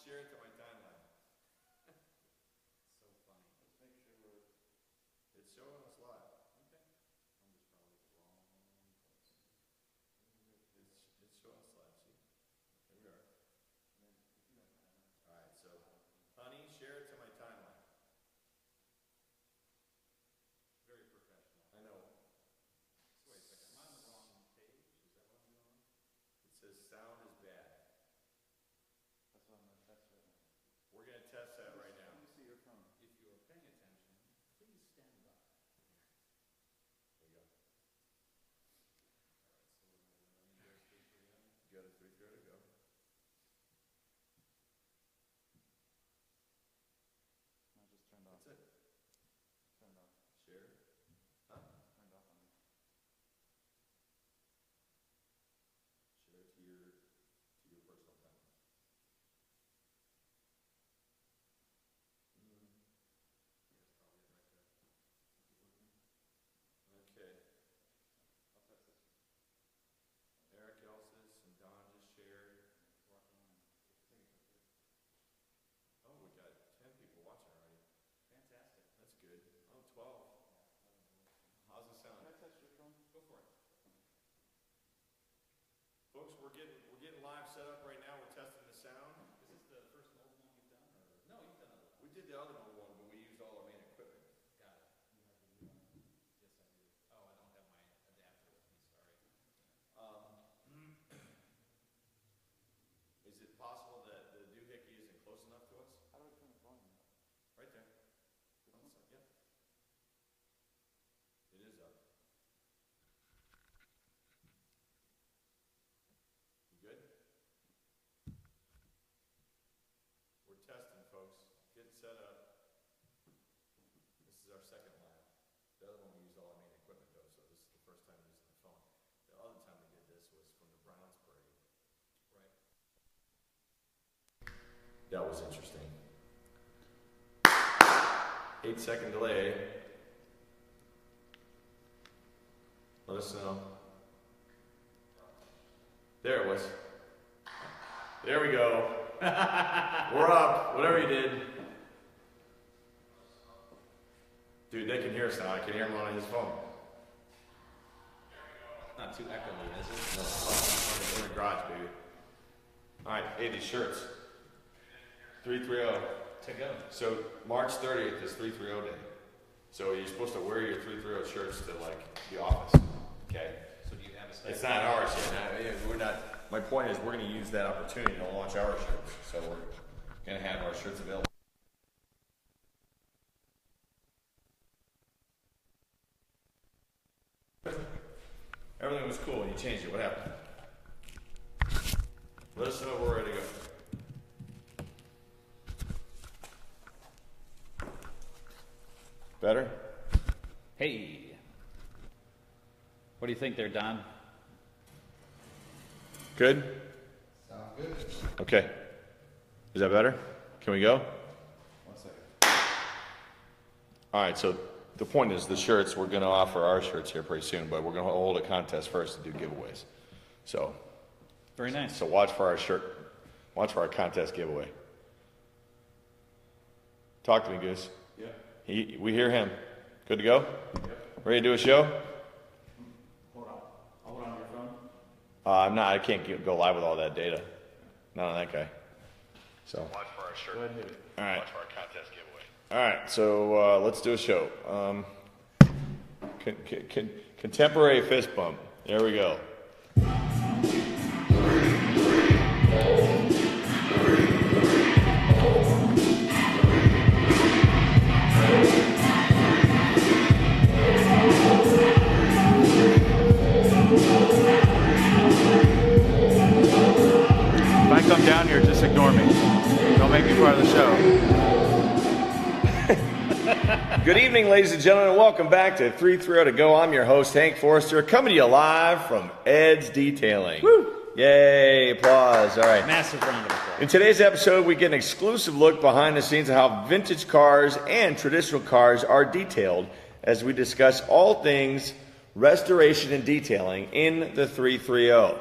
share it to my timeline. So funny. Let's make sure we're. It's showing us live. Okay. I'm just probably the wrong place. It's showing us live. See? Here we are. All right. So, honey, share it to my timeline. Very professional. I know. So wait a second. Am I on the wrong page? Is that what I'm doing? It says sound is bad. That's what I'm gonna test right now. We're gonna test that right now. Let me see your phone. If you are paying attention, please stand by. There you go. All right. So we're going to You got a 3 to go. I just turned off. That's it. Turned off. Share. Huh? Turned off on me. Share it to your personal timeline. That's probably it right there. Okay. I'll test this. Eric Elsis and Don just shared. Walking on. Oh, we got 10 people watching already. Fantastic. That's good. Oh, 12. How's it sound? Can I test your phone? Go for it. Folks, we're getting live set up right now. We're testing the sound. Is this the first mobile one you've done? Or no, you've done other ones. We did the other one, but we used all our main equipment. Got it. You have the new one? Yes, I do. Oh, I don't have my adapter with me. Sorry. Is it possible that the doohickey isn't close enough to us? How do I turn the volume up? Right there. Yep. It is up. You good? We're testing, folks. Getting set up. This is our second live. The other one we used all our main equipment though, so this is the first time using the phone. The other time we did this was from the Browns parade. Right. That was interesting. 8-second delay. Let us know. There it was. There we go. We're up. Whatever you did. Dude, they can hear us now. I can hear him on his phone. Not too echoey, is it? No, we're in the garage, baby. All right, hey, these shirts. 330. To go. So March 30th is 330 day. So you're supposed to wear your 330 shirts to like the office. Okay. So do you have a spec? It's not ours yet. We're not. My point is, we're going to use that opportunity to launch our shirts. So we're going to have our shirts available. Everything was cool, and you changed it. What happened? Let us know we're ready to go. Better? Hey. What do you think there, Don? Good? Sounds good. Okay. Is that better? Can we go? 1 second. All right, so the point is the shirts, we're going to offer our shirts here pretty soon, but we're going to hold a contest first to do giveaways. So, Very nice. so watch for our contest giveaway. Talk to me, Goose. Yeah. We hear him. Good to go? Yep. Ready to do a show? Hold on. I'll hold on your phone. I'm not. I can't go live with all that data. Not on that guy. So. Watch for our shirt. Go ahead and hit it. All right. Watch for our contest giveaway. All right. So let's do a show. Contemporary fist bump. There we go. If I come down here, just ignore me. Don't make me part of the show. Good evening, ladies and gentlemen, and welcome back to 330 to Go. I'm your host, Hank Forrester, coming to you live from Ed's Detailing. Woo! Yay, applause. All right. Massive round of applause. In today's episode, we get an exclusive look behind the scenes of how vintage cars and traditional cars are detailed as we discuss all things restoration and detailing in the 330.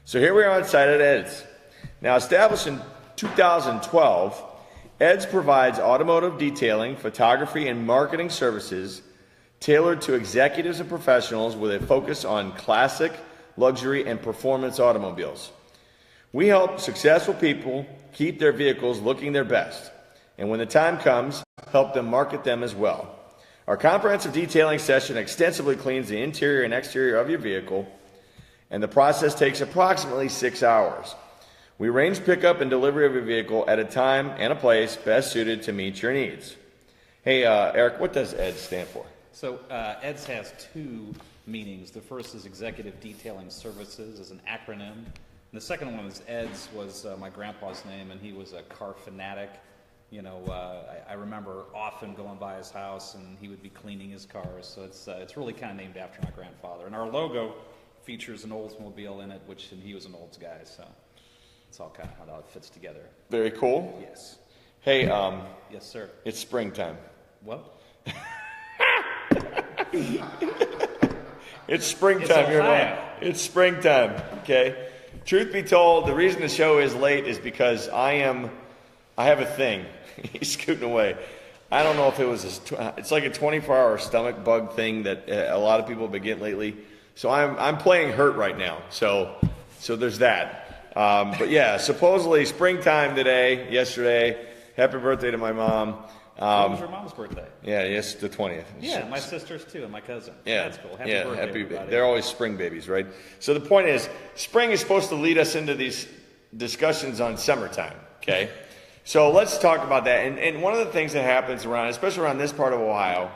So here we are on site at Ed's. Now, established in 2012, EDS provides automotive detailing, photography, and marketing services tailored to executives and professionals with a focus on classic, luxury, and performance automobiles. We help successful people keep their vehicles looking their best, and when the time comes, help them market them as well. Our comprehensive detailing session extensively cleans the interior and exterior of your vehicle, and the process takes approximately 6 hours. We arrange pickup and delivery of your vehicle at a time and a place best suited to meet your needs. Hey, Eric, what does EDS stand for? So EDS has two meanings. The first is Executive Detailing Services as an acronym. And the second one is EDS was my grandpa's name, and he was a car fanatic. You know, I remember often going by his house, and he would be cleaning his cars. So it's really kind of named after my grandfather. And our logo features an Oldsmobile in it, and he was an Olds guy, so it's all kind of how it fits together. Very cool. Yes. Hey, Yes, sir. it's springtime. What? It's springtime. It's You're Ohio. It's springtime. Okay. Truth be told, the reason the show is late is because I have a thing. He's scooting away. I don't know if it was it's like a 24-hour stomach bug thing that a lot of people have been getting lately. So I'm playing hurt right now. So there's that. But yeah, supposedly springtime today, yesterday. Happy birthday to my mom. When was your mom's birthday? Yeah, yes, the 20th. Yeah, my sister's too, and my cousin. Yeah, That's cool. Happy birthday, everybody. They're always spring babies, right? So the point is, spring is supposed to lead us into these discussions on summertime, okay? So let's talk about that. And one of the things that happens around, especially around this part of Ohio,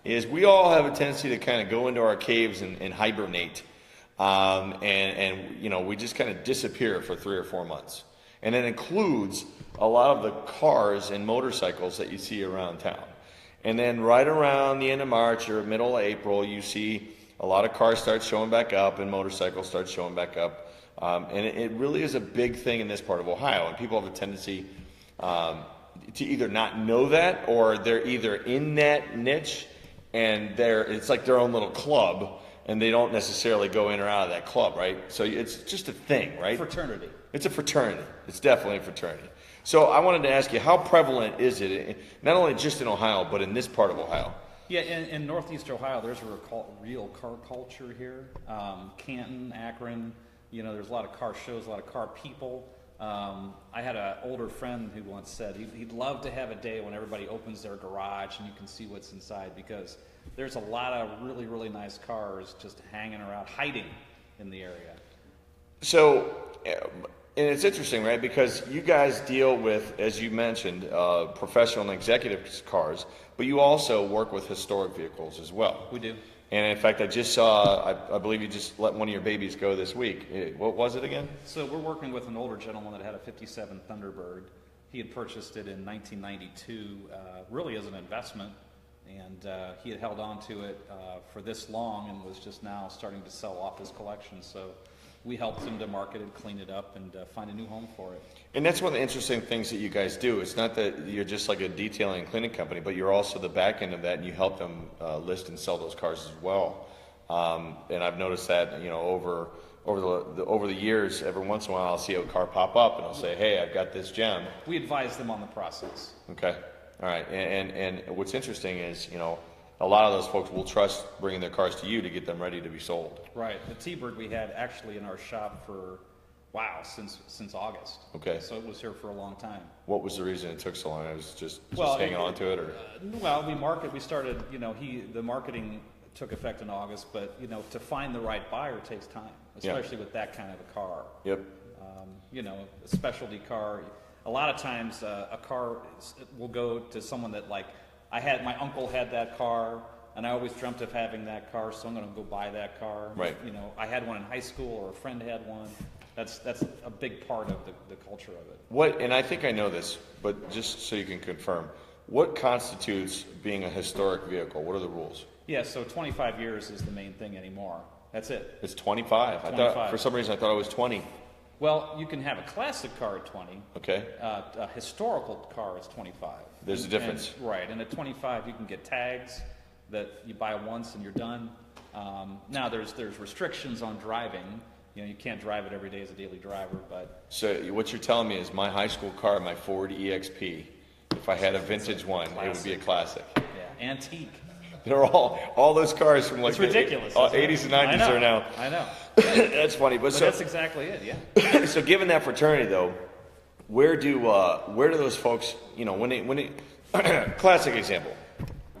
is we all have a tendency to kind of go into our caves and hibernate. And you know, we just kind of disappear for 3 or 4 months. And it includes a lot of the cars and motorcycles that you see around town. And then right around the end of March or middle of April, you see a lot of cars start showing back up and motorcycles start showing back up. And it really is a big thing in this part of Ohio. And people have a tendency to either not know that, or they're either in that niche and it's like their own little club, and they don't necessarily go in or out of that club, right? So it's just a thing, right? Fraternity. It's a fraternity. It's definitely a fraternity. So I wanted to ask you, how prevalent is it, not only just in Ohio, but in this part of Ohio? Yeah, in Northeast Ohio, there's a real car culture here. Canton, Akron, you know, there's a lot of car shows, a lot of car people. I had an older friend who once said he'd love to have a day when everybody opens their garage and you can see what's inside, because there's a lot of really, really nice cars just hanging around, hiding in the area. So, and it's interesting, right? Because you guys deal with, as you mentioned, professional and executive cars, but you also work with historic vehicles as well. We do. And in fact, I just saw, I believe you just let one of your babies go this week. What was it again? So we're working with an older gentleman that had a 57 Thunderbird. He had purchased it in 1992, really as an investment. And he had held on to it for this long and was just now starting to sell off his collection. So we helped him to market it, clean it up, and find a new home for it. And that's one of the interesting things that you guys do. It's not that you're just like a detailing and cleaning company, but you're also the back end of that, and you help them list and sell those cars as well. And I've noticed that, you know, over the years, every once in a while, I'll see a car pop up, and I'll say, "Hey, I've got this gem." We advise them on the process. Okay, all right. And what's interesting is, you know, a lot of those folks will trust bringing their cars to you to get them ready to be sold. Right. The T-Bird we had actually in our shop for, since August. Okay. So it was here for a long time. What was the reason it took so long? I was just hanging on to it, or? We started, you know, the marketing took effect in August, but, you know, to find the right buyer takes time, especially with that kind of a car. Yep. You know, a specialty car. A lot of times a car will go to someone that, like, my uncle had that car, and I always dreamt of having that car, so I'm going to go buy that car. Right. You know, I had one in high school, or a friend had one. That's a big part of the culture of it. And I think I know this, but just so you can confirm, what constitutes being a historic vehicle? What are the rules? Yeah, so 25 years is the main thing anymore. That's it. It's 25. 25. I thought, for some reason, I thought it was 20. Well, you can have a classic car at 20. Okay. A historical car is 25. There's a difference. Right, and at 25 you can get tags that you buy once and you're done. Now there's restrictions on driving. You know, you can't drive it every day as a daily driver, but So what you're telling me is my high school car, my Ford EXP, if I had a vintage one, it would be a classic. yeah, antique. They're all those cars from like It's ridiculous. the isn't it? 80s and 90s are now. I know. That's funny, but But so that's exactly it. Yeah. so given that fraternity though, where do those folks, you know, when they classic example,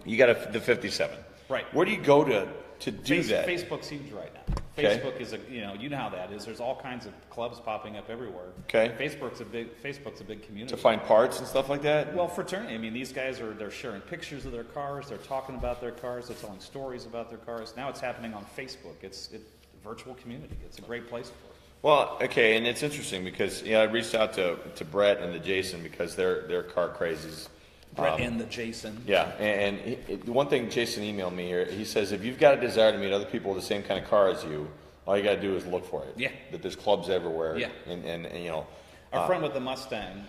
you got the 57. Right. Where do you go to do that? Facebook's huge right now. Okay. Facebook is you know how that is. There's all kinds of clubs popping up everywhere. Okay. Facebook's a big community. To find parts and stuff like that? Well, fraternity. I mean, these guys they're sharing pictures of their cars. They're talking about their cars. They're telling stories about their cars. Now it's happening on Facebook. It's a virtual community. It's a great place for it. Well, okay, and it's interesting because I reached out to Brett and to Jason because they're car crazies. Brett and the Jason. Yeah, and the one thing Jason emailed me here, he says if you've got a desire to meet other people with the same kind of car as you, all you got to do is look for it. Yeah. That there's clubs everywhere. Yeah. And you know. Our friend with the Mustang,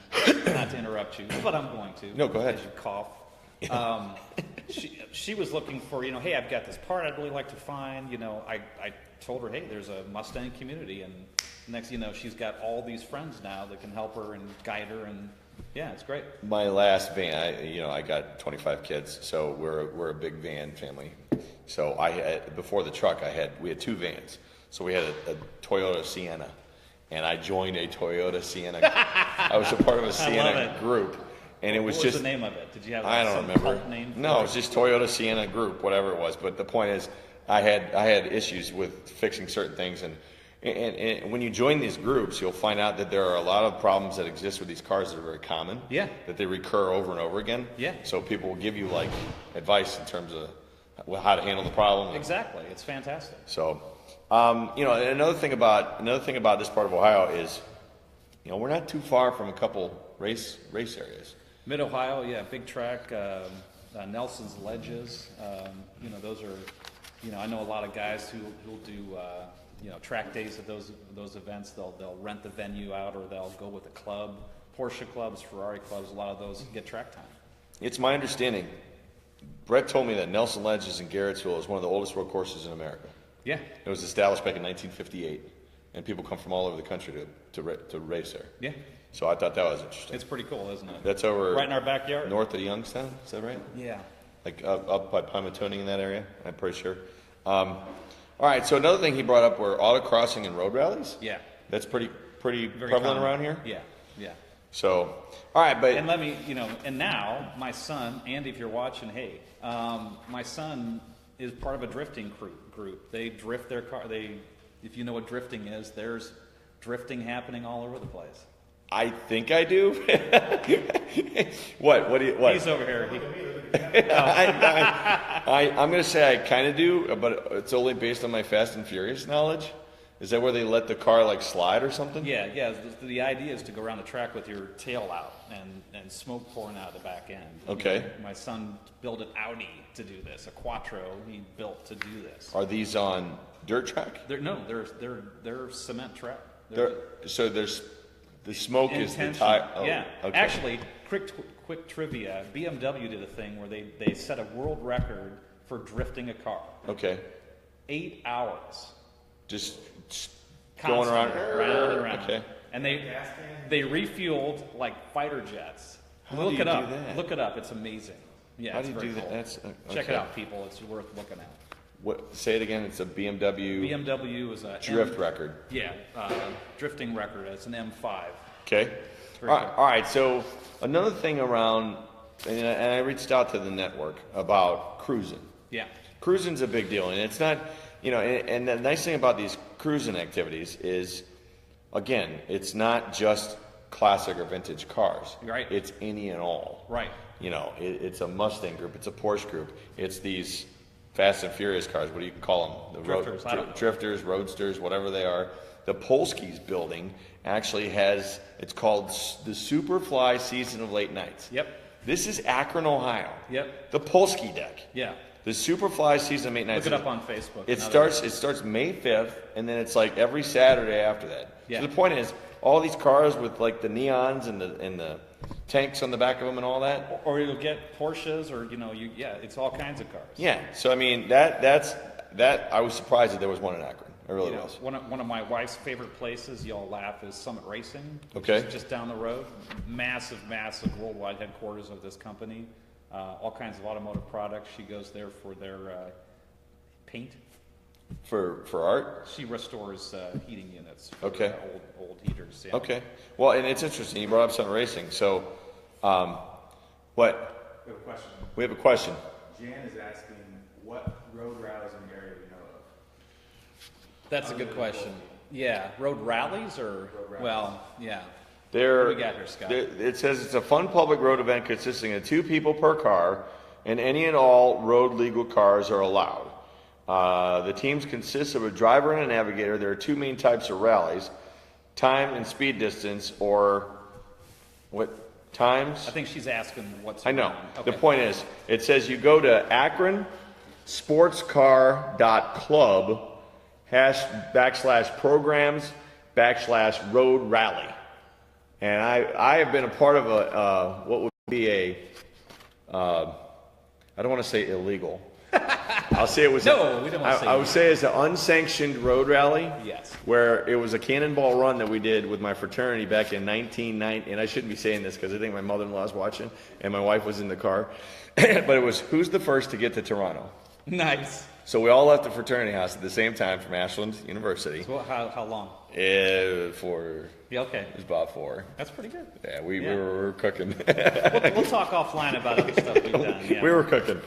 not to interrupt you, but I'm going to. No, go ahead. As you cough. She was looking for, hey, I've got this part I'd really like to find. I told her, hey, there's a Mustang community, and next she's got all these friends now that can help her and guide her, and yeah, it's great. My last van, I got 25 kids, so we're a big van family. So before the truck, we had two vans. So we had a Toyota Sienna, and I joined a Toyota Sienna. I was a part of a Sienna group, and it was what just was the name of it? Did you have I don't some remember. cult name? No, it was just Toyota Sienna group, whatever it was. But the point is, I had issues with fixing certain things, and when you join these groups, you'll find out that there are a lot of problems that exist with these cars that are very common. Yeah. That they recur over and over again. Yeah. So people will give you like advice in terms of how to handle the problem. Exactly. It's fantastic. So, another thing about this part of Ohio is, we're not too far from a couple race areas. Mid Ohio, yeah, big track. Nelson's Ledges. Those are, I know a lot of guys who'll do, track days at those events. They'll rent the venue out, or they'll go with a club. Porsche clubs, Ferrari clubs, a lot of those get track time. It's my understanding. Brett told me that Nelson Ledges in Garrettsville is one of the oldest road courses in America. Yeah. It was established back in 1958, and people come from all over the country to race there. Yeah. So I thought that was interesting. It's pretty cool, isn't it? That's over right in our backyard. North of Youngstown, is that right? Yeah. Like up by Pymatoni in that area, I'm pretty sure. All right, so another thing he brought up were autocrossing and road rallies. Yeah. That's pretty Very prevalent common. around here? Yeah, yeah. So, all right, but... And let me, and now my son, Andy, if you're watching, hey, my son is part of a drifting group. They drift their car. If you know what drifting is, there's drifting happening all over the place. I think I do. What? He's over here. I'm going to say I kind of do, but it's only based on my Fast and Furious knowledge. Is that where they let the car like slide or something? Yeah. The idea is to go around the track with your tail out and smoke pouring out of the back end. Okay. My son built an Audi to do this, a Quattro he built to do this. Are these on dirt track? They're cement track. So there's the smoke is the Intention. tire. Oh, yeah. okay. Actually, quick trivia. BMW did a thing where they set a world record for drifting a car. Okay. 8 hours. Just going around and around. Okay. And they refueled like fighter jets. How Look do it you up. do that? Look it up. It's amazing. Yeah. How it's do you very do that? cool. That's Check okay. it out, people. It's worth looking at. What? Say it again. It's a BMW. BMW is a drift record. Yeah, drifting record. It's an M5. Okay. Very cool. All right. So another thing around, and I reached out to the network about cruising. Yeah. Cruising's a big deal, and it's not, and the nice thing about these cruising activities is, again, it's not just classic or vintage cars. Right. It's any and all. Right. It's a Mustang group, it's a Porsche group, it's these Fast and Furious cars. What do you call them? Drifters. I don't know. Drifters, roadsters, whatever they are. The Polsky's building actually has, it's called the Superfly Season of Late Nights. Yep. This is Akron, Ohio. Yep. The Polsky deck. Yeah. The Superfly Season of Late Nights. Look it up on Facebook. It starts May 5th, and then it's like every Saturday after that. Yeah. So the point is, all these cars with like the neons and the tanks on the back of them and all that. Or you'll get Porsches, or it's all kinds of cars. Yeah. So I mean, that I was surprised that there was one in Akron. It really You know, was. one of my wife's favorite places, y'all laugh, is Summit Racing, which Okay. is just down the road. Massive worldwide headquarters of this company. All kinds of automotive products. She goes there for their paint. For art? She restores heating units for Okay. Old heaters. Yeah. Okay. Well, and it's interesting. You brought up Summit Racing. So, what? We have a question. We have a question. Jan is asking, what road rallies in the area do you know of? That's a good question. Yeah, road rallies or Road rallies. well, yeah. There, What do we got here, Scott? It says it's a fun public road event consisting of 2 people per car, and any and all road legal cars are allowed. The teams consist of a driver and a navigator. There are 2 main types of rallies: time and speed distance, or what times? I think she's asking what's. I know. around. The Okay. point is, it says you go to akronsportscar.club /programs/road rally. And I have been a part of what would be I don't want to say illegal. I'll say it was. No, we don't want to say I would say it's an unsanctioned road rally. Yes. Where it was a cannonball run that we did with my fraternity back in 1990. And I shouldn't be saying this because I think my mother-in-law's watching and my wife was in the car. But it was who's the first to get to Toronto. Nice. So we all left the fraternity house at the same time from Ashland University. So how long? For Yeah. Okay. it was about 4. That's pretty good. Yeah, we Yeah. were cooking. We'll talk offline about other stuff we've done. Yeah. We were cooking.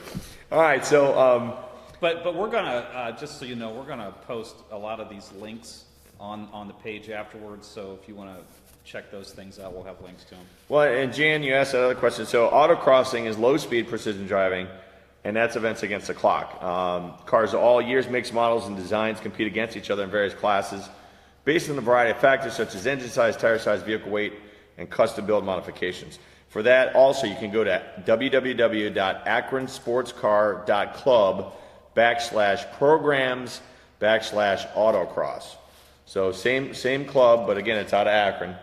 All right, so But we're gonna just so you know, we're gonna post a lot of these links on the page afterwards. So if you want to check those things out, we'll have links to them. well, and Jan, you asked another question. So autocrossing is low-speed precision driving, and that's events against the clock. Cars of all years, makes, models, and designs compete against each other in various classes, based on a variety of factors such as engine size, tire size, vehicle weight, and custom build modifications. For that, also, you can go to www.akronsportscar.club /programs/autocross. So same club, but again, it's out of Akron.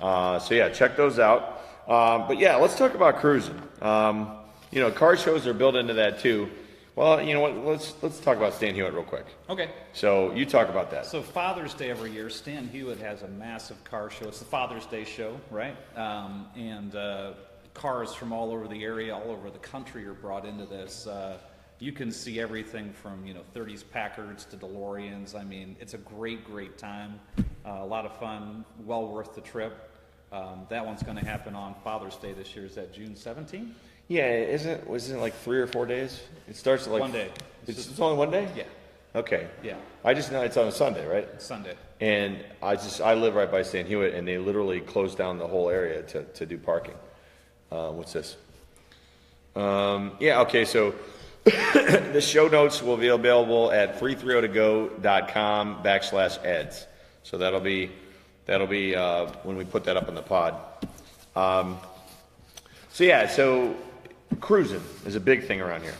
So yeah, check those out. But yeah, let's talk about cruising. You know, car shows are built into that too. Well, you know what? Let's talk about Stan Hewitt real quick. Okay. So you talk about that. So Father's Day every year, Stan Hewitt has a massive car show. It's the Father's Day show, right? And cars from all over the area, all over the country are brought into this. You can see everything from 30s Packards to DeLoreans. I mean, it's a great time. A lot of fun, well worth the trip. That one's going to happen on Father's Day this year. Is that June 17th? Yeah, wasn't it like 3 or 4 days? It starts at like 1 day. It's only 1 day? Yeah. Okay. Yeah. I just know it's on a Sunday, right? Sunday. And I live right by Stan Hewitt, and they literally closed down the whole area to do parking. What's this? Yeah, okay, so the show notes will be available at 330togo.com /eds. So that'll be when we put that up in the pod. So cruising is a big thing around here.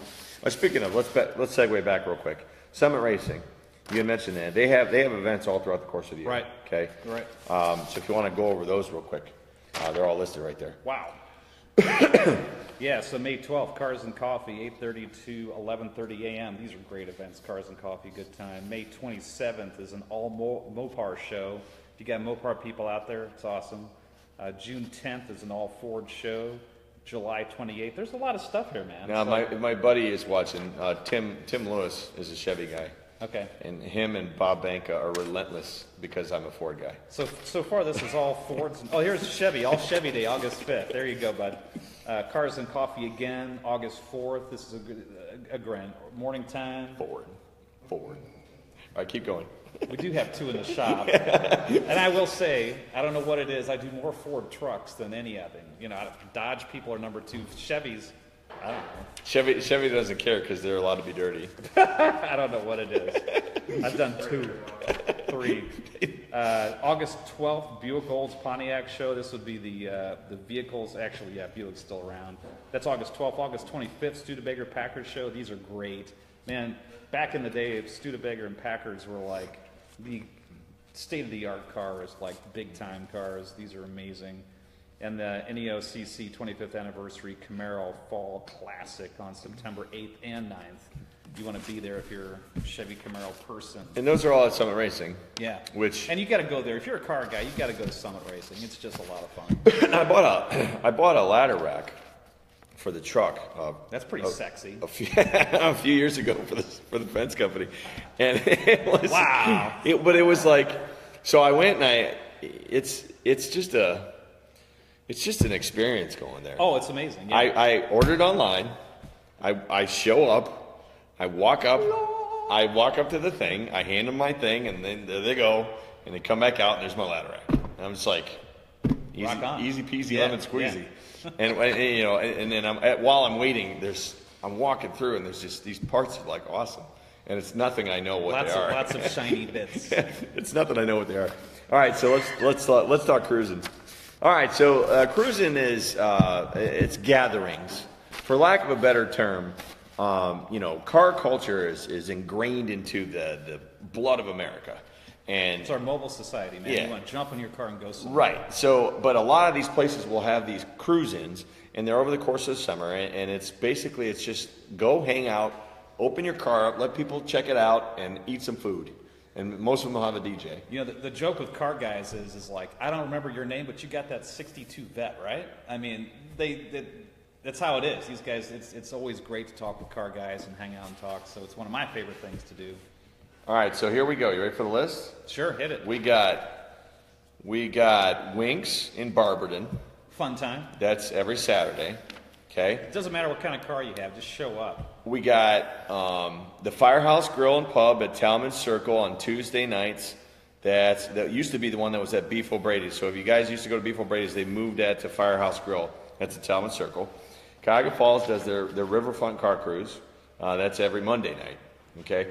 Speaking of, let's segue back real quick. Summit Racing, you had mentioned that they have events all throughout the course of the year. Right. Okay. Right. So if you want to go over those real quick, they're all listed right there. Wow. Yeah, so May 12th, Cars and Coffee, 8:30 to 11:30 a.m. These are great events, Cars and Coffee, good time. May 27th is an all Mopar show. If you got Mopar people out there, it's awesome. June 10th is an all Ford show. July 28th. There's a lot of stuff here, man. Now, So- my buddy is watching. Tim Lewis is a Chevy guy. Okay. And him and Bob Banca are relentless because I'm a Ford guy. So far, this is all Fords. Oh, here's Chevy. All Chevy Day, August 5th. There you go, bud. Cars and Coffee again, August 4th. This is a grand morning time. Ford. All right, keep going. We do have 2 in the shop. And I will say, I don't know what it is. I do more Ford trucks than any of them. Dodge people are number 2. Chevys, I don't know. Chevy doesn't care because they're allowed to be dirty. I don't know what it is. I've done 2, 3. August 12th, Buick Olds Pontiac show. This would be the vehicles. Actually, yeah, Buick's still around. That's August 12th. August 25th, Studebaker Packard show. These are great. Man, back in the day, Studebaker and Packards were like the state-of-the-art cars, like big-time cars. These are amazing. And the NEOCC 25th Anniversary Camaro Fall Classic on September 8th and 9th. you want to be there if you're a Chevy Camaro person. And those are all at Summit Racing. Yeah. And you got to go there. If you're a car guy, you got to go to Summit Racing. It's just a lot of fun. I bought a ladder rack for the truck. That's pretty sexy. A few years ago for the fence company, and it was wow. But it was like, so I went and it's just an experience going there. Oh, it's amazing. Yeah. I ordered online. I show up. I walk up to the thing. I hand them my thing, and then there they go, and they come back out, and there's my ladder rack. And I'm just like, easy peasy lemon squeezy. Yeah. and then while I'm waiting, I'm walking through, and there's just these parts that are like awesome, and it's nothing I know what they are. Lots of shiny bits. It's nothing I know what they are. All right, so let's talk cruising. All right, so cruising is it's gatherings, for lack of a better term. Car culture is ingrained into the blood of America. And it's our mobile society, man. Yeah. You want to jump in your car and go somewhere. Right. So, but a lot of these places will have these cruise-ins, and they're over the course of the summer, and it's just go hang out, open your car up, let people check it out, and eat some food. And most of them will have a DJ. You know, the joke with car guys is like, I don't remember your name, but you got that 62 Vet, right? I mean, that's how it is. These guys, it's always great to talk with car guys and hang out and talk, so it's one of my favorite things to do. All right, so here we go. You ready for the list? Sure, hit it. We got Winks in Barberton. Fun time. That's every Saturday. Okay. It doesn't matter what kind of car you have, just show up. We got the Firehouse Grill and Pub at Talman Circle on Tuesday nights. That used to be the one that was at Beef O'Brady's. So if you guys used to go to Beef O'Brady's, they moved that to Firehouse Grill. That's at Talman Circle. Cuyahoga Falls does their Riverfront Car Cruise. That's every Monday night. Okay.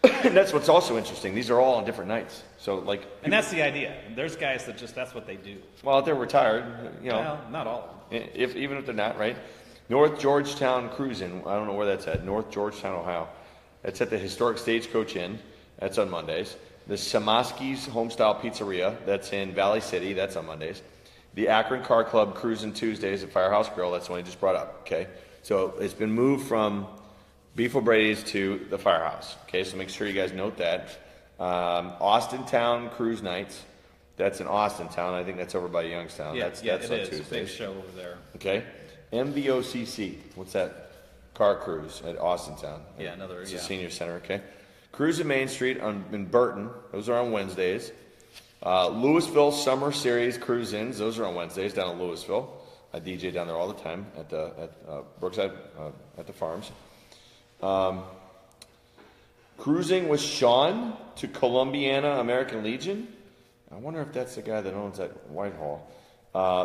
And that's what's also interesting. These are all on different nights. So and that's the idea. There's guys that that's what they do. Well, if they're retired, Well, not all of them. Even if they're not, right? North Georgetown Cruising. I don't know where that's at. North Georgetown, Ohio. That's at the Historic Stagecoach Inn. That's on Mondays. The Samaski's Homestyle Pizzeria. That's in Valley City. That's on Mondays. The Akron Car Club Cruising Tuesdays at Firehouse Grill. That's the one I just brought up. Okay. So it's been moved from Beef O'Brady's to the Firehouse. Okay, so make sure you guys note that. Austin Town Cruise Nights. That's in Austin Town. I think that's over by Youngstown. That's it on is. Tuesdays. Big show over there. Okay. MVOCC. What's that? Car Cruise at Austin Town. Yeah, It's a senior center. Okay. Cruise at Main Street in Burton. Those are on Wednesdays. Louisville Summer Series Cruise-ins. Those are on Wednesdays down in Louisville. I DJ down there all the time at Brookside at the farms. Cruising with Sean to Columbiana American Legion. I wonder if that's the guy that owns that Whitehall.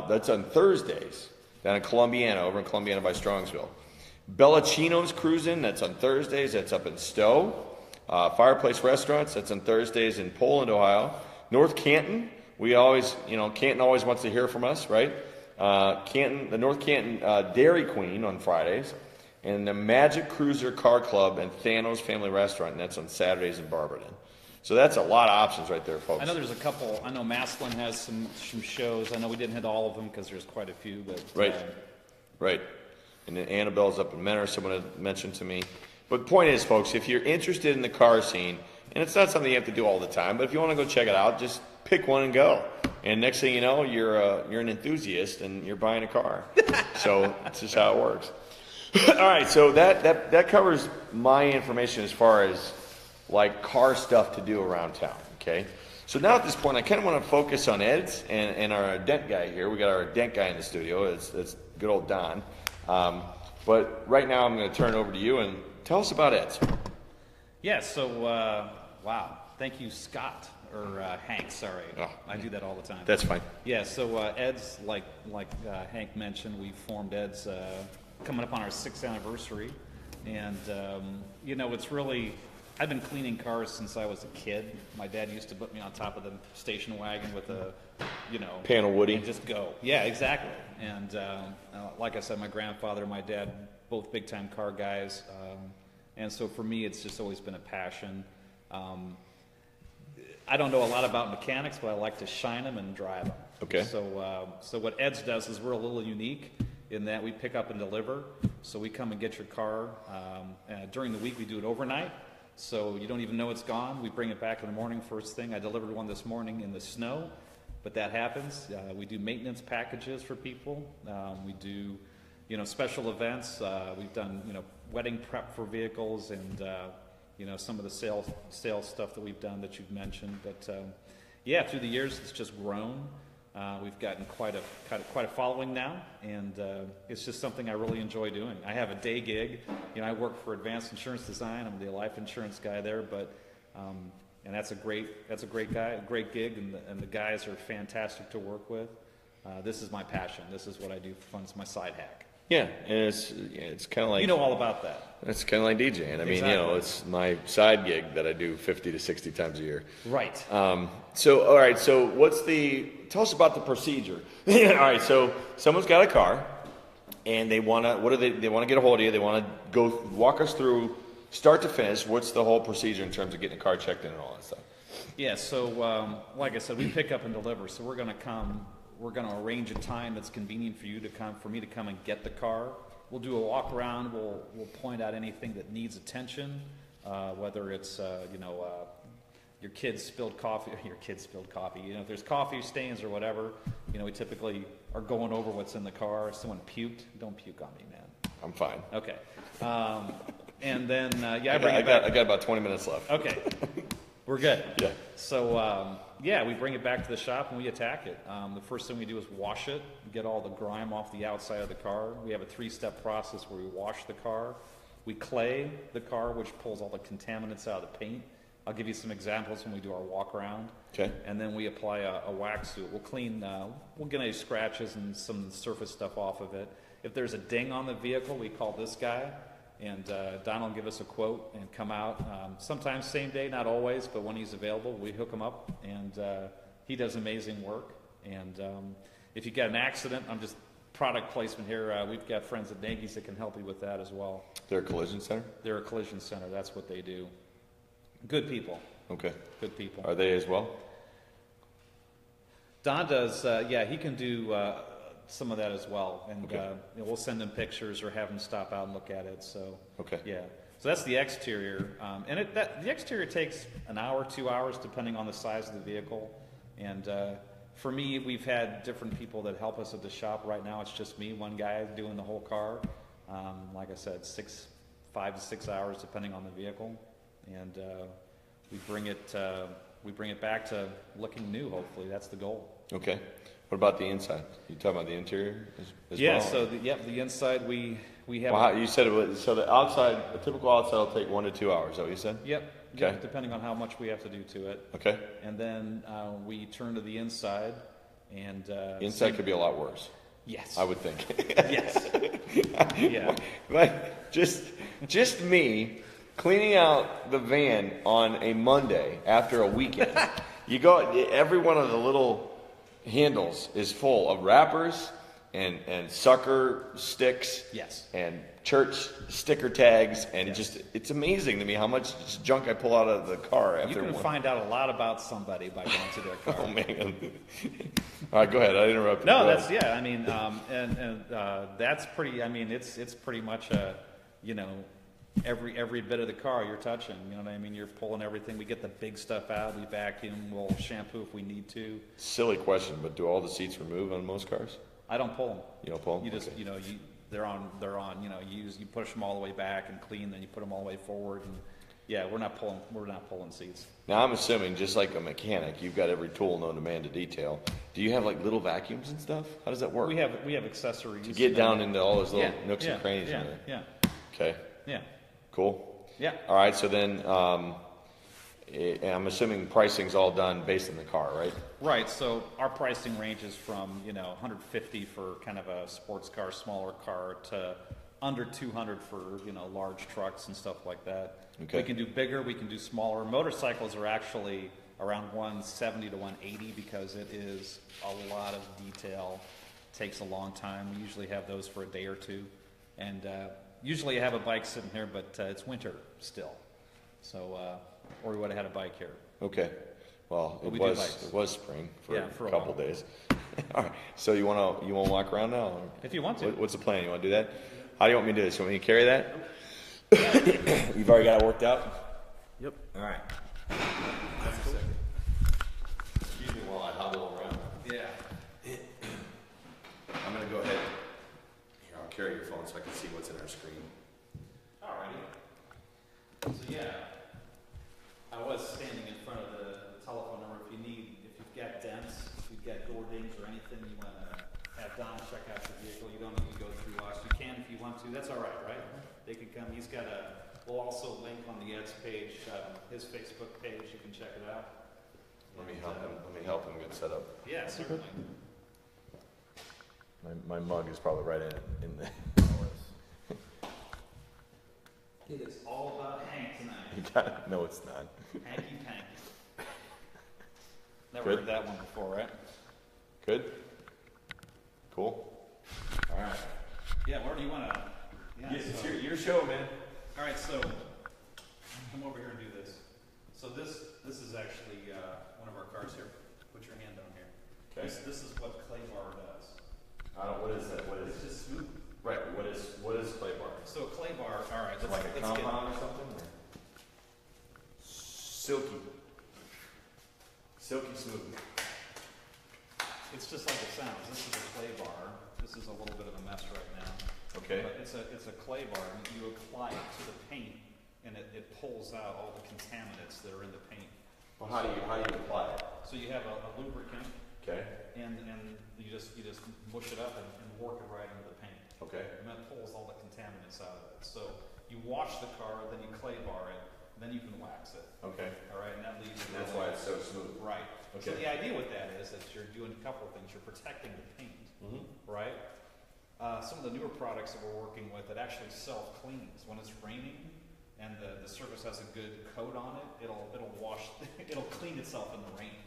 That's on Thursdays down in Columbiana, over in Columbiana by Strongsville. Bellacino's Cruising. That's on Thursdays. That's up in Stowe. Fireplace Restaurants. That's on Thursdays in Poland, Ohio. North Canton. We always, Canton always wants to hear from us, right? The North Canton Dairy Queen on Fridays. And the Magic Cruiser Car Club and Thanos Family Restaurant, and that's on Saturdays in Barberton. So that's a lot of options right there, folks. I know there's a couple. I know Maslin has some shows. I know we didn't hit all of them because there's quite a few. But Right. And then Annabelle's up in Menor, someone had mentioned to me. But the point is, folks, if you're interested in the car scene, and it's not something you have to do all the time, but if you want to go check it out, just pick one and go. And next thing you know, you're an enthusiast and you're buying a car. So that's just how it works. All right, so that covers my information as far as like car stuff to do around town. Okay, so now at this point, I kind of want to focus on Ed's and our dent guy here. We got our dent guy in the studio. It's good old Don. But right now, I'm going to turn it over to you and tell us about Ed's. Yeah. So wow, thank you, Scott. Or Hank, sorry. Oh, I do that all the time. That's fine. Yeah, so Ed's, like Hank mentioned, we formed Ed's coming up on our 6th anniversary. And, it's really, I've been cleaning cars since I was a kid. My dad used to put me on top of the station wagon with a, Panel Woody. And just go. Yeah, exactly. And like I said, my grandfather and my dad, both big-time car guys. And so for me, it's just always been a passion. I don't know a lot about mechanics, but I like to shine them and drive them. Okay. So what Ed's does is we're a little unique. in that we pick up and deliver. So we come and get your car. During the week, we do it overnight. So you don't even know it's gone. We bring it back in the morning first thing. I delivered one this morning in the snow, but that happens. We do maintenance packages for people. We do, special events. We've done, wedding prep for vehicles and, some of the sales stuff that we've done that you've mentioned. But through the years, it's just grown. We've gotten quite a following now, and it's just something I really enjoy doing. I have a day gig. I work for Advanced Insurance Design. I'm the life insurance guy there, but and that's a great gig, and the guys are fantastic to work with. This is my passion. This is what I do for fun. It's my side hack. Yeah, and it's kind of like... You know all about that. It's kind of like DJing. I mean, Exactly. it's my side gig that I do 50 to 60 times a year. Right. So, all right, so tell us about the procedure. All right, so someone's got a car, and they want to get a hold of you. They want to go walk us through start to finish. What's the whole procedure in terms of getting a car checked in and all that stuff? Yeah, so like I said, we pick up and deliver. So we're going to arrange a time that's convenient for me to come and get the car. We'll do a walk around. We'll point out anything that needs attention, whether it's your kids spilled coffee. If there's coffee stains or whatever, we typically are going over what's in the car. If someone puked, don't puke on me, man. I'm fine. Okay. And then I got about 20 minutes left. Okay. We're good. Yeah. So, we bring it back to the shop and we attack it. The first thing we do is wash it, get all the grime off the outside of the car. We have a 3-step process where we wash the car. We clay the car, which pulls all the contaminants out of the paint. I'll give you some examples when we do our walk around. Okay. And then we apply a wax suit. We'll get any scratches and some surface stuff off of it. If there's a ding on the vehicle, we call this guy. And Don will give us a quote and come out. Sometimes same day, not always, but when he's available, we hook him up, and he does amazing work. And if you get an accident, I'm just product placement here. We've got friends at Nagy's that can help you with that as well. They're a collision center? They're a collision center. That's what they do. Good people. Okay. Good people. Are they as well? Don does, he can do some of that as well, and okay. We'll send them pictures or have them stop out and look at it. So okay, yeah. So that's the exterior, and the exterior takes an hour, 2 hours, depending on the size of the vehicle. And for me, we've had different people that help us at the shop. Right now, it's just me, one guy doing the whole car. Like I said, 5 to 6 hours, depending on the vehicle, and we bring it back to looking new. Hopefully, that's the goal. Okay. What about the inside? You talking about the interior as well? So the inside we have. Well, you said it was, so the outside, a typical outside will take 1 to 2 hours. Is that what you said? Yep. Okay. Yep, depending on how much we have to do to it. Okay. And then we turn to the inside, and the inside could be a lot worse. Yes. I would think. Yes. Yeah. Like just me cleaning out the van on a Monday after a weekend. You go, every one of the little handles is full of wrappers and sucker sticks. Yes. And church sticker tags, and yes. just, it's amazing to me how much junk I pull out of the car after. You can find out a lot about somebody by going to their car. Oh man. All right, go ahead. I interrupted. No, that's, yeah, I mean, and that's pretty, I mean, it's pretty much every bit of the car you're touching, you know what I mean? You're pulling everything. We get the big stuff out. We vacuum. We'll shampoo if we need to. Silly question, but do all the seats remove on most cars? I don't pull them. You don't pull them? You just, okay. They're on. You push them all the way back and clean. Then you put them all the way forward. And yeah, we're not pulling seats. Now I'm assuming, just like a mechanic, you've got every tool known to man to detail. Do you have like little vacuums and stuff? How does that work? We have accessories to get down into all those little nooks and crannies. Yeah. In there. Yeah. Okay. Yeah. Cool. Yeah. All right. So then, I'm assuming pricing's all done based on the car, right? Right. So our pricing ranges from $150 for kind of a sports car, smaller car, to under $200 for large trucks and stuff like that. Okay. We can do bigger. We can do smaller. Motorcycles are actually around $170 to $180 because it is a lot of detail. Takes a long time. We usually have those for a day or two, and usually I have a bike sitting here, but it's winter still, so or we would have had a bike here. Okay. Well, But we do bikes. it was spring for Yeah, for a a couple while. days. All right. So you want to walk around now? Or If you want to. what's the plan? You want to do that? How do you want me to do this? You want me to carry that? You've already got it worked out? Yep. All right. Excuse me while I hobble around. Yeah. I'm going to go ahead. Here, I'll carry your phone so I can see what's in our screen. Alrighty. So yeah, I was standing in front of the telephone number. If you've got dents, if you've got door dings or anything you want to have Don check out the vehicle, you don't need to go through us. You can if you want to. That's all right, right? They can come. He's got we'll also link on the Ed's page, his Facebook page. You can check it out. Let me help him get set up. Yeah, certainly. My mug is probably right in the. It is all about Hank tonight. You got it. No, it's not. Hanky panky. Never Good. heard that one before, right? Good. Cool. All right. Yeah, where do you want to? Yeah, It's your show, man. all right, so come over here and do this. So this is actually one of our cars here. Put your hand on here. Okay. This is what clay bar does. What is that? What It's is just smooth. right? What is clay bar? So clay bar. All right, let's, Like a let's compound or something? Or? Silky. Silky smooth. It's just like it sounds. This is a clay bar. This is a little bit of a mess right now. Okay. But it's a clay bar, and you apply it to the paint, and it pulls out all the contaminants that are in the paint. Well, how do you apply it? So you have a lubricant, Okay. and you just mush it up and work it right into the paint, Okay. and that pulls all the contaminants out of it. So you wash the car, then you clay bar it, then you can wax it. Okay. All right, and that leaves it. And that's why it's so smooth. Right. So Okay. the idea with that is that you're doing a couple of things. You're protecting the paint, Mm-hmm. right? Some of the newer products that we're working with, it actually self-cleans. When it's raining and the surface has a good coat on it, it'll wash, it'll clean itself in the rain.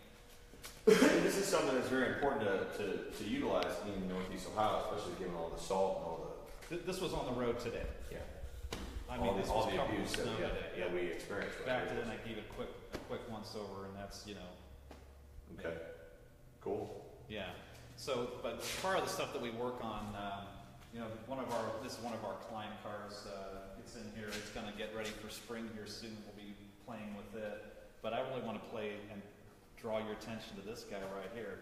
This is something that's very important to utilize in Northeast Ohio, especially given all the salt and all This was on the road today. the I mean, this all was the covered abuse with that snow today. that we experienced. Right Back here. then, I gave it a quick once over, and that's, Okay. Cool. yeah. So, but part of the stuff that we work on, this is one of our client cars. It's in here. It's going to get ready for spring here soon. We'll be playing with it. But I really want to play and draw your attention to this guy right here.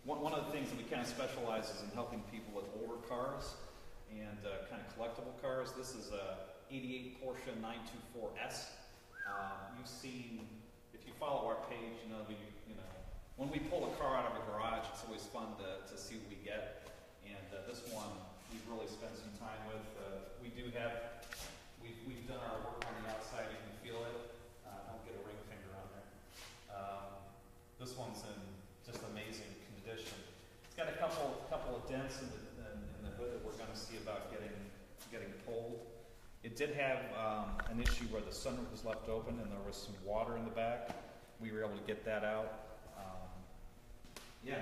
One of the things that we kind of specialize is in helping people with older cars and kind of collectible cars. This is a 88 Porsche 924S. You've seen, if you follow our page, when we pull a car out of a garage, it's always fun to see what we get. And this one, we've really spent some time with. We've done our work on the outside. You can feel it. Don't get a ring finger on there. This one's in just amazing condition. It's got a couple of dents in the hood that we're going to see about getting pulled. It did have an issue where the sunroof was left open and there was some water in the back. We were able to get that out. Yeah,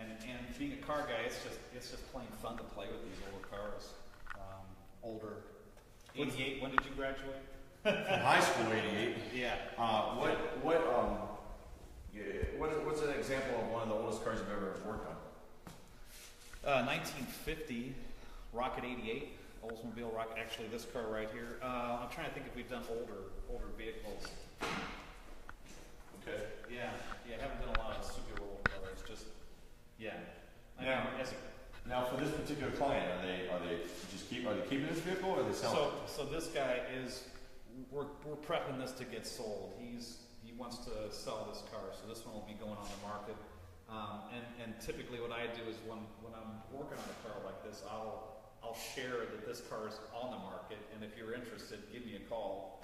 and being a car guy, it's just plain fun to play with these older cars. Older. 88. When did you graduate? From high school, 88. Yeah. What's an example of one of the oldest cars you've ever worked on? 1950 Rocket 88, Oldsmobile Rocket. Actually, this car right here. I'm trying to think if we've done older vehicles. Okay. Yeah. Haven't done a lot of super old cars. Just Now, for this particular client, are they keeping this vehicle or are they selling? So this guy is. We're prepping this to get sold. He wants to sell this car, so this one will be going on the market. And typically, what I do is when I'm working on a car like this, I'll share that this car is on the market, and if you're interested, give me a call.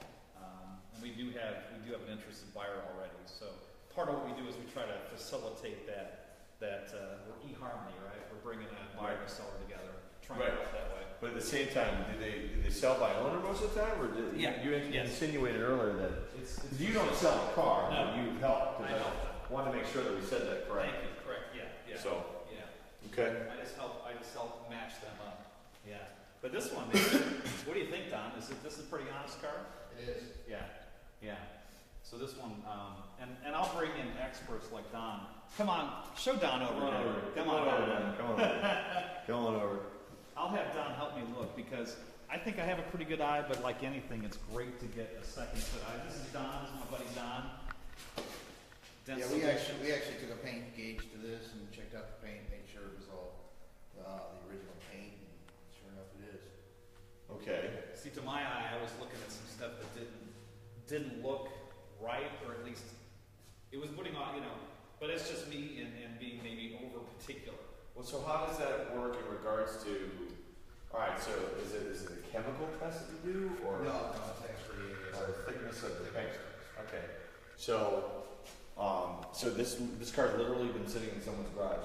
And we do have an interested buyer already. So part of what we do is we try to facilitate that we're eHarmony, right? We're bringing a buyer and seller together, trying to help that way. But at the same time, do they sell by owner most of the time, or you insinuated earlier that you don't sell a car, No. but you help? I help. Wanted to make sure that we said that correct. Thank you. Correct. Yeah. So Yeah. okay. I just help match them up. Yeah. But this one, what do you think, Don? This is a pretty honest car? It is. Yeah. So this one, and I'll bring in experts like Don. Come on, show Don over there. Come on over, Don. Come on over. Come on over. I'll have Don help me look because I think I have a pretty good eye, but like anything, it's great to get a second set eye. This is Don. This is my buddy Don. Yeah, we actually took a paint gauge to this and checked out the paint, made sure it was all the original paint, and sure enough, it is. Okay. See, to my eye, I was looking at some stuff that didn't look right, or at least it was putting on, but it's just me and being maybe over particular. Well, so how does that work in regards to? All right. So is it a chemical test that you do, or No, it's actually or the thickness of the paint? Okay. So, so this car's literally been sitting in someone's garage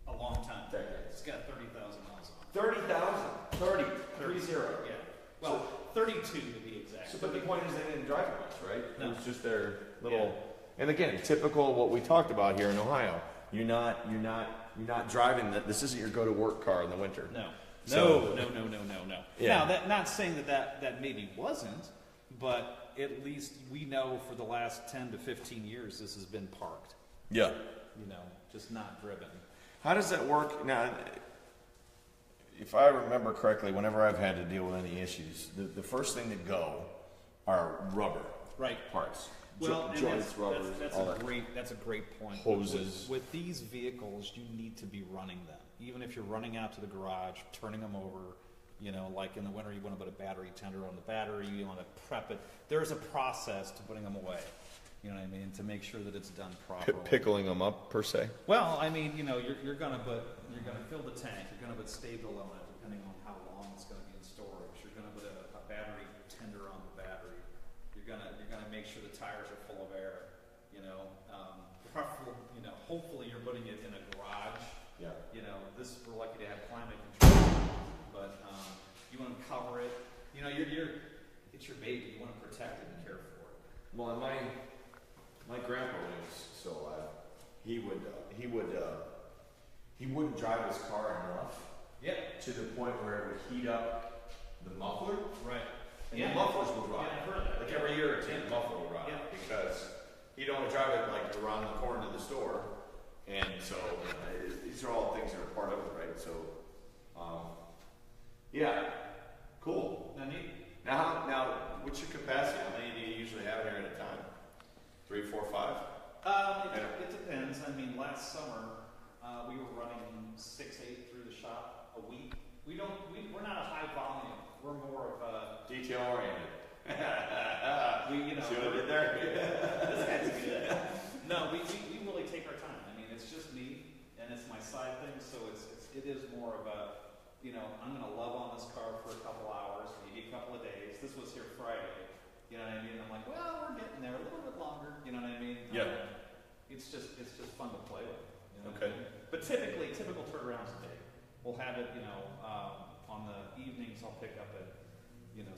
for A long time. decades. It's got 30,000 miles on 30,000. 30. it. Yeah. Well, 32 to be exact. So, but the point is, they didn't drive it much, right? No. It was just their little. And again, typical of what we talked about here in Ohio. You're not driving that. This isn't your go-to-work car in the winter. No. So- No. Yeah. Now, not saying that maybe wasn't, but at least we know for the last 10 to 15 years this has been parked. Yeah. Just not driven. How does that work now? If I remember correctly, whenever I've had to deal with any issues, the first thing to go are rubber Right. parts. Well, and joints, rubbers, all that. that's a great point. Hoses. With these vehicles, you need to be running them. Even if you're running out to the garage, turning them over, like in the winter, you want to put a battery tender on the battery, you want to prep it. There's a process to putting them away. You know what I mean? To make sure that it's done properly. Pickling them up per se. Well, I mean, you're gonna fill the tank. You're gonna put stable on it, depending on how long it's gonna be in storage. You're gonna put a battery tender on the battery. You're gonna make sure the tires are full of air. Hopefully you're putting it in a garage. Yeah. We're lucky to have climate control, but you want to cover it. It's your baby. You want to protect it and care for it. Well, and my grandpa was still alive. He wouldn't drive his car enough. Yeah. To the point where it would heat up the muffler. Right. And the mufflers would rot. Yeah, I've heard that. Like every year or two, the muffler would rot. Yeah. Because he'd only drive it like around the corner to the store. And so these are all things that are part of it, right? So, yeah, cool. Neat. Now, what's your capacity? How many do you usually have here at a time? 3, 4, 5? It depends. I mean, last summer we were running 6, 8 through the shop a week. We're not a high volume. We're more of a Detail oriented. See what I did there? This guy's good. No, we really take our time. I mean, it's just me and it's my side thing, so it is more of a, I'm gonna love on this car for a couple hours, maybe a couple of days. This was here Friday. You know what I mean? I'm like, well, we're getting there a little bit longer. You know what I mean? Yeah. It's just fun to play with. Okay. But typical turnarounds a day. We'll have it, on the evenings I'll pick up at,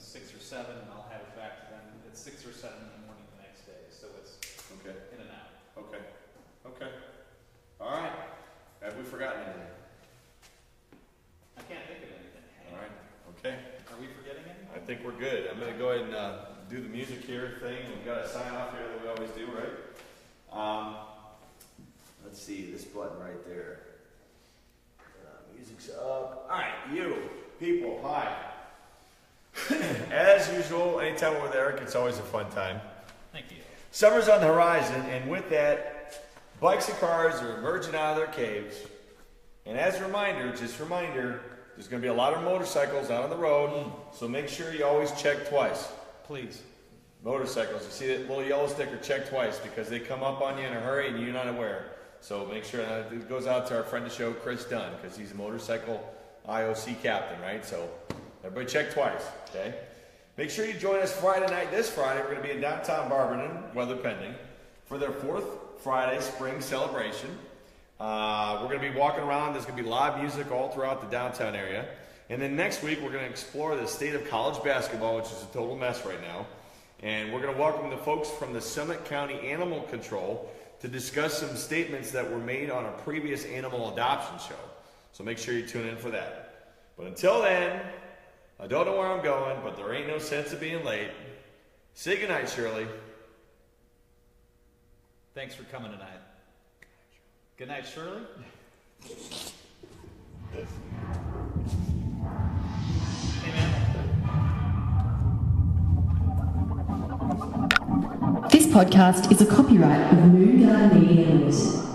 6 or 7, and I'll have it back to them at 6 or 7 in the morning the next day. So it's Okay. in and out. Okay. All right. Have we forgotten anything? I can't think of anything. All right. Okay. Are we forgetting anything? I think we're good. I'm going to go ahead and do the music here thing. We've got a sign off here that we always do, right? Let's see, this button right there. Music's up. All right, you people, hi. As usual, anytime we're there, it's always a fun time. Thank you. Summer's on the horizon, and with that, bikes and cars are emerging out of their caves. And as a reminder, there's going to be a lot of motorcycles out on the road, so make sure you always check twice. Please. Motorcycles, you see that little yellow sticker, check twice, because they come up on you in a hurry and you're not aware. So make sure, it goes out to our friend of the show, Chris Dunn, because he's a motorcycle IOC captain, right? So everybody check twice, okay? Make sure you join us Friday night. This Friday, we're going to be in downtown Barberton, weather pending, for their 4th Friday spring celebration. We're going to be walking around. There's going to be live music all throughout the downtown area. And then next week, we're going to explore the state of college basketball, which is a total mess right now. And we're going to welcome the folks from the Summit County Animal Control to discuss some statements that were made on a previous animal adoption show. So make sure you tune in for that. But until then, I don't know where I'm going, but there ain't no sense of being late. Say goodnight, Shirley. Thanks for coming tonight. Good night, Shirley. Hey, man. This podcast is a copyright of Moon Garden Media Limited.